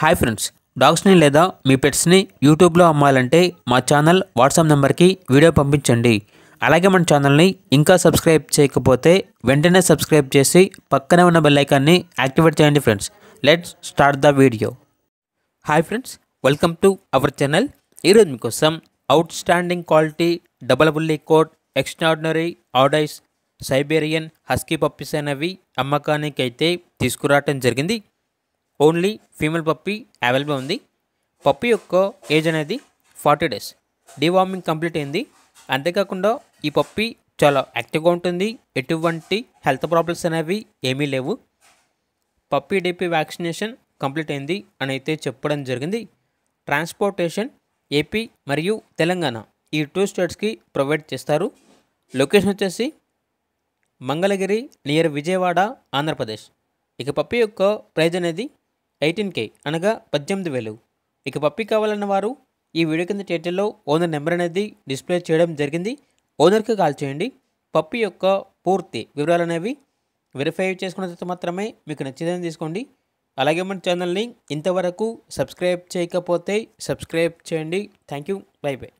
Hi friends, డాగ్స్ని లేదా మీ పెట్స్ని యూట్యూబ్లో అమ్మాలంటే మా ఛానల్ వాట్సాప్ నెంబర్కి వీడియో పంపించండి. అలాగే మన ఛానల్ని ఇంకా సబ్స్క్రైబ్ చేయకపోతే వెంటనే సబ్స్క్రైబ్ చేసి పక్కనే ఉన్న బెల్ ఐకాన్ని యాక్టివేట్ చేయండి friends. Let's start the video. Hi friends, welcome to our channel. ఈరోజు మీకోసం outstanding quality double bully coat extraordinary ఆడైస్ సైబేరియన్ హస్కీ పప్పీస్ అనేవి అమ్మకానికి అయితే తీసుకురావటం జరిగింది. ఓన్లీ ఫీమేల్ పప్పీ అవైలబుల్ ఉంది. పప్పీ యొక్క ఏజ్ అనేది 40 days. డీవార్మింగ్ కంప్లీట్ అయింది. అంతేకాకుండా ఈ పప్పీ చాలా యాక్టివ్గా ఉంటుంది. ఎటువంటి హెల్త్ ప్రాబ్లమ్స్ అనేవి ఏమీ లేవు. పప్పీ డిపి వ్యాక్సినేషన్ కంప్లీట్ అయింది అని అయితే చెప్పడం జరిగింది. ట్రాన్స్పోర్టేషన్ ఏపీ మరియు తెలంగాణ ఈ 2 స్టేట్స్కి ప్రొవైడ్ చేస్తారు. లొకేషన్ వచ్చేసి మంగళగిరి నియర్ విజయవాడ, ఆంధ్రప్రదేశ్. ఇక పప్పీ యొక్క ప్రైజ్ అనేది 18K అనగా 18,000. ఇక పప్పీ కావాలన్న వారు ఈ వీడియో కింద టైటిల్లో ఓనర్ నెంబర్ అనేది డిస్ప్లే చేయడం జరిగింది. ఓనర్కి కాల్ చేయండి. పప్పీ యొక్క పూర్తి వివరాలు అనేవి వెరిఫై చేసుకున్న తర్వాత మాత్రమే మీకు నచ్చిందని తీసుకోండి. అలాగే మన ఛానల్ని ఇంతవరకు సబ్స్క్రైబ్ చేయకపోతే సబ్స్క్రైబ్ చేయండి. Thank you. By by.